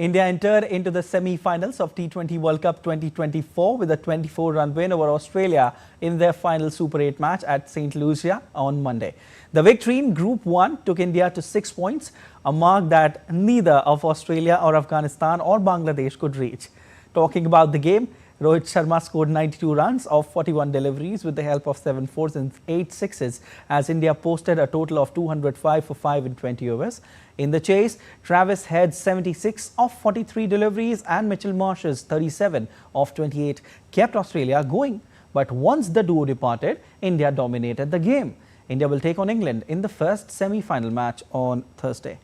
India entered into the semi-finals of T20 World Cup 2024 with a 24-run win over Australia in their final Super 8 match at St. Lucia on Monday. The victory in Group 1 took India to 6 points, a mark that neither of Australia or Afghanistan or Bangladesh could reach. Talking about the game, Rohit Sharma scored 92 runs off 41 deliveries with the help of 7 fours and 8 sixes as India posted a total of 205 for 5 in 20 overs. In the chase, Travis Head's 76 off 43 deliveries and Mitchell Marsh's 37 off 28 kept Australia going. But once the duo departed, India dominated the game. India will take on England in the first semi-final match on Thursday.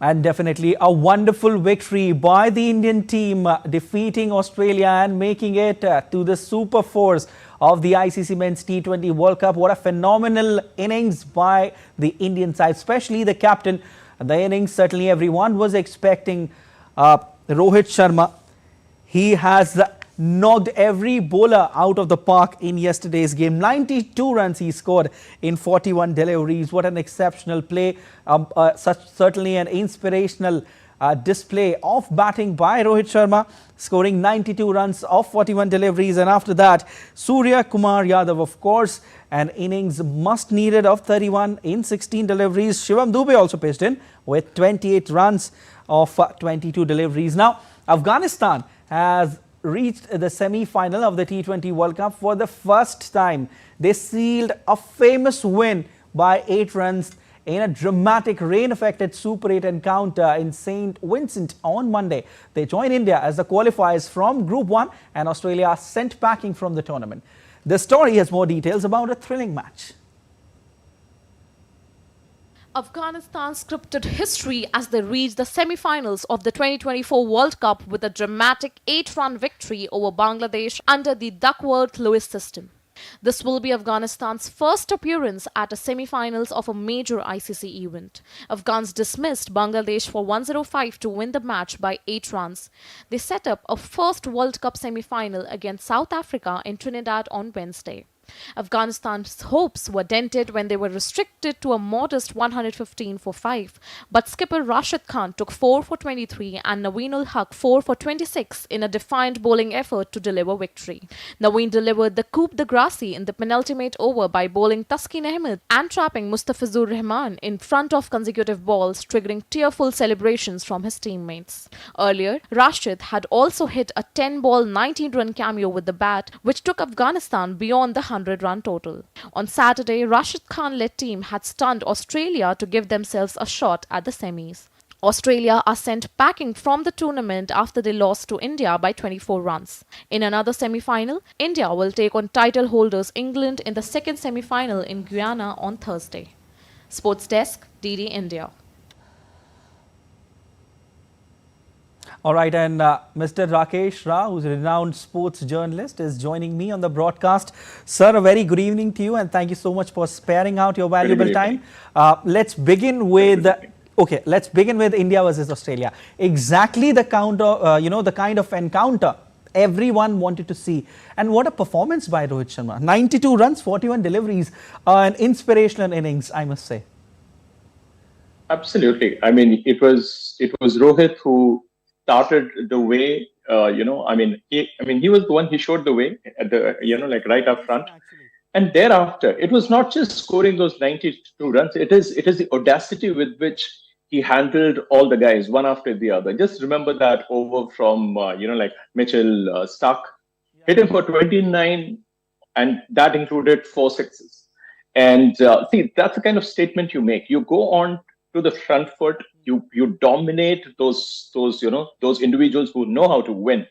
And definitely a wonderful victory by the Indian team, defeating Australia and making it to the Super Fours of the ICC Men's T20 World Cup. What a phenomenal innings by the Indian side, especially the captain. The innings, certainly everyone was expecting Rohit Sharma. He has knocked every bowler out of the park in yesterday's game. 92 runs he scored in 41 deliveries. What an exceptional play. Certainly an inspirational display of batting by Rohit Sharma, scoring 92 runs off 41 deliveries. And after that, Surya Kumar Yadav, of course, an innings must needed of 31 in 16 deliveries. Shivam Dube also pitched in with 28 runs of 22 deliveries. Now, Afghanistan has reached the semi-final of the T20 World Cup for the first time. They sealed a famous win by 8 runs in a dramatic rain-affected Super 8 encounter in St. Vincent on Monday. They join India as the qualifiers from Group 1 and Australia are sent packing from the tournament. The story has more details about a thrilling match. Afghanistan scripted history as they reached the semi-finals of the 2024 World Cup with a dramatic 8-run victory over Bangladesh under the Duckworth-Lewis system. This will be Afghanistan's first appearance at a semi-finals of a major ICC event. Afghans dismissed Bangladesh for 105 to win the match by 8 runs. They set up a first World Cup semi-final against South Africa in Trinidad on Wednesday. Afghanistan's hopes were dented when they were restricted to a modest 115 for 5, but skipper Rashid Khan took 4 for 23 and Naveen-ul Haq 4 for 26 in a defiant bowling effort to deliver victory. Naveen delivered the coup de grace in the penultimate over by bowling Taskin Ahmed and trapping Mustafizur Rahman in front of consecutive balls, triggering tearful celebrations from his teammates. Earlier, Rashid had also hit a 10-ball 19-run cameo with the bat, which took Afghanistan beyond the 100-run total. On Saturday, Rashid Khan-led team had stunned Australia to give themselves a shot at the semis. Australia are sent packing from the tournament after they lost to India by 24 runs. In another semi-final, India will take on title holders England in the second semi-final in Guyana on Thursday. Sports Desk, DD India. All right, and Mr. Rakesh Rao, who's a renowned sports journalist, is joining me on the broadcast. Sir, a very good evening to you, and thank you so much for sparing out your valuable time. Let's begin with India versus Australia. Exactly the the kind of encounter everyone wanted to see, and what a performance by Rohit Sharma. 92 runs, 41 deliveries, an inspirational innings, I must say. Absolutely. I mean, it was Rohit who started the way, he was the one, he showed the way at the, right up front. And thereafter, it was not just scoring those 92 runs. It is the audacity with which he handled all the guys one after the other. Just remember that over from, Mitchell Starc, hit him for 29, and that included 4 sixes. And see, that's the kind of statement you make. You go on to the front foot. You dominate those individuals who know how to win,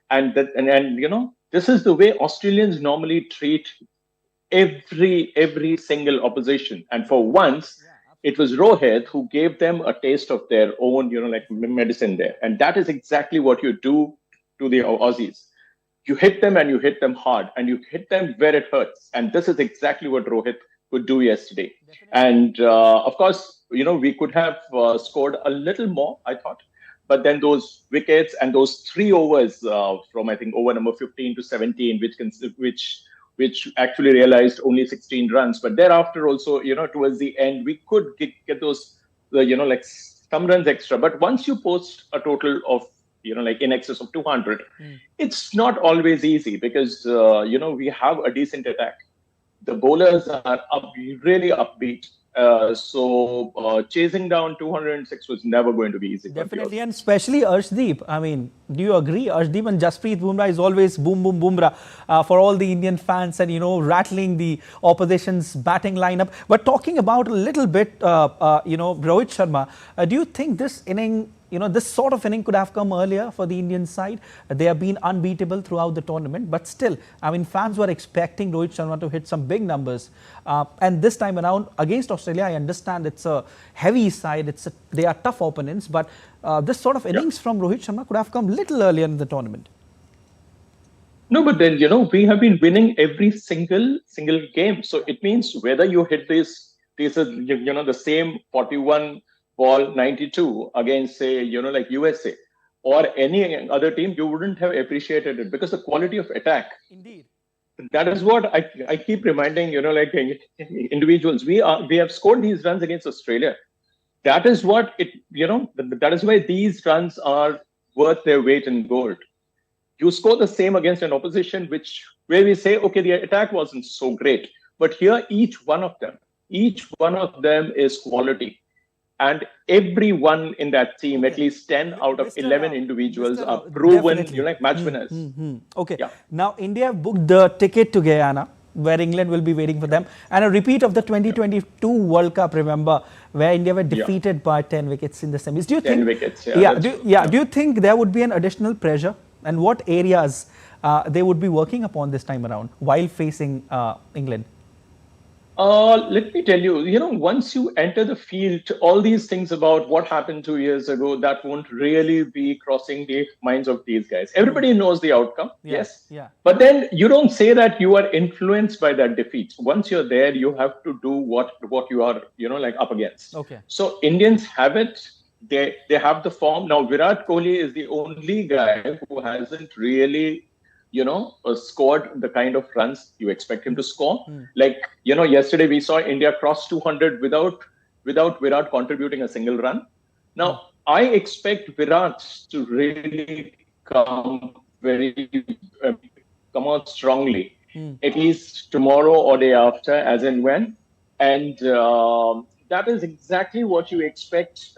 and this is the way Australians normally treat every single opposition. And for once, it was Rohit who gave them a taste of their own medicine there, and that is exactly what you do to the Aussies. You hit them, and you hit them hard, and you hit them where it hurts, and this is exactly what Rohit could do yesterday. And of course, we could have scored a little more, I thought. But then those wickets and those 3 overs from, I think, over number 15 to 17, which which actually realized only 16 runs. But thereafter also, towards the end, we could get those, like some runs extra. But once you post a total of, like in excess of 200, it's not always easy because, we have a decent attack. The bowlers are really upbeat. So chasing down 206 was never going to be easy. Definitely, and especially Arshdeep. I mean, do you agree? Arshdeep and Jasprit Bumrah is always boom, boom, Bumrah for all the Indian fans and, rattling the opposition's batting lineup. But talking about a little bit, Rohit Sharma, do you think this inning, this sort of inning could have come earlier for the Indian side? They have been unbeatable throughout the tournament, but still, I mean, fans were expecting Rohit Sharma to hit some big numbers. And this time around, against Australia, I understand it's a heavy side, they are tough opponents, but this sort of innings from Rohit Sharma could have come a little earlier in the tournament. No, but then, we have been winning every single game. So it means whether you hit these the same 41 ball 92 against, say, like USA or any other team, you wouldn't have appreciated it because the quality of attack. Indeed. That is what I keep reminding, like individuals. We have scored these runs against Australia. That is what that is why these runs are worth their weight in gold. You score the same against an opposition where we say, okay, the attack wasn't so great, but here each one of them is quality. And everyone in that team, at least 10 out of 11 individuals are proven, match winners. Okay. Yeah. Now, India booked the ticket to Guyana, where England will be waiting for them. And a repeat of the 2022 World Cup, remember, where India were defeated by 10 wickets in the semis. Do you 10 think, wickets, do you think there would be an additional pressure? And what areas they would be working upon this time around while facing England? Let me tell you, once you enter the field, all these things about what happened 2 years ago, that won't really be crossing the minds of these guys. Everybody knows the outcome, yes. Yeah. But then you don't say that you are influenced by that defeat. Once you're there, you have to do what you are, like up against. Okay. So Indians have it. They have the form. Now, Virat Kohli is the only guy who hasn't really scored the kind of runs you expect him to score. Like, yesterday we saw India cross 200 without Virat contributing a single run. Now, I expect Virat to really come out strongly, at least tomorrow or day after, as and when. And that is exactly what you expect,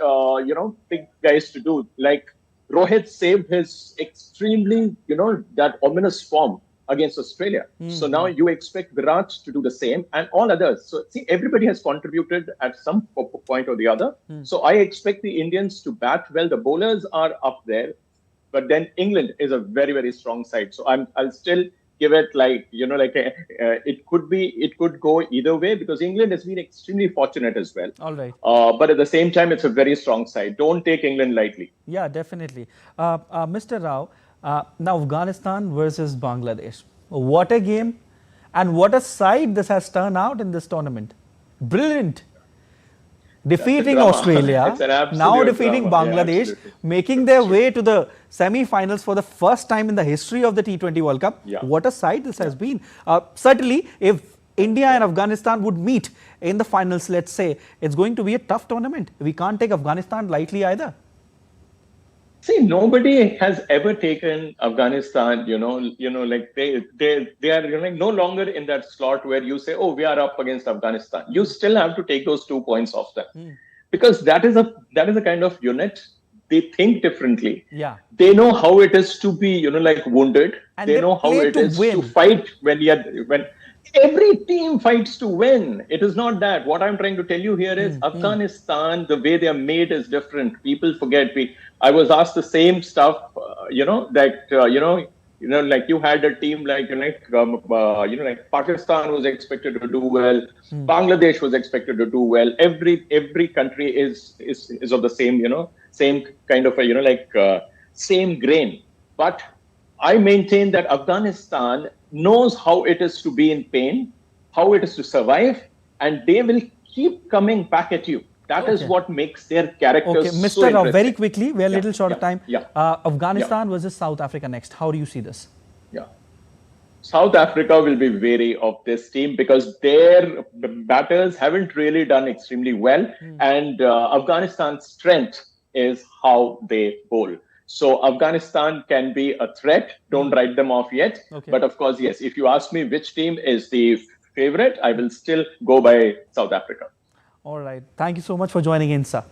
big guys to do. Like, Rohit saved his extremely, that ominous form against Australia. So now you expect Virat to do the same and all others. So see, everybody has contributed at some point or the other. So I expect the Indians to bat well. The bowlers are up there, but then England is a very, very strong side. So I'll still give it it could go either way because England has been extremely fortunate as well. All right. But at the same time, it's a very strong side. Don't take England lightly. Yeah, definitely. Mr. Rao, now Afghanistan versus Bangladesh. What a game and what a side this has turned out in this tournament. Brilliant. Defeating Australia, now defeating Bangladesh, making their way to the semi-finals for the first time in the history of the T20 World Cup. What a sight this has been. Certainly, if India and Afghanistan would meet in the finals, let's say, it's going to be a tough tournament. We can't take Afghanistan lightly either. See, nobody has ever taken Afghanistan, like they are no longer in that slot where you say, oh, we are up against Afghanistan. You still have to take those 2 points off them because that is a kind of unit. They think differently. Yeah. They know how it is to be, wounded. And they know how it is to fight when every team fights to win. It is not that. What I'm trying to tell you here is Afghanistan, the way they are made is different. People forget. I was asked the same stuff, like you had a team like Pakistan was expected to do well. Bangladesh was expected to do well. Every country is of the same, same kind of same grain. But I maintain that Afghanistan knows how it is to be in pain, how it is to survive, and they will keep coming back at you. That is what makes their characters so Mr. interesting. Very quickly, we are a little short of time. Afghanistan versus South Africa next. How do you see this? South Africa will be wary of this team because their batters haven't really done extremely well, and Afghanistan's strength is how they bowl. So Afghanistan can be a threat. Don't write them off yet. Okay. But of course, yes, if you ask me which team is the favorite, I will still go by South Africa. All right. Thank you so much for joining in, sir.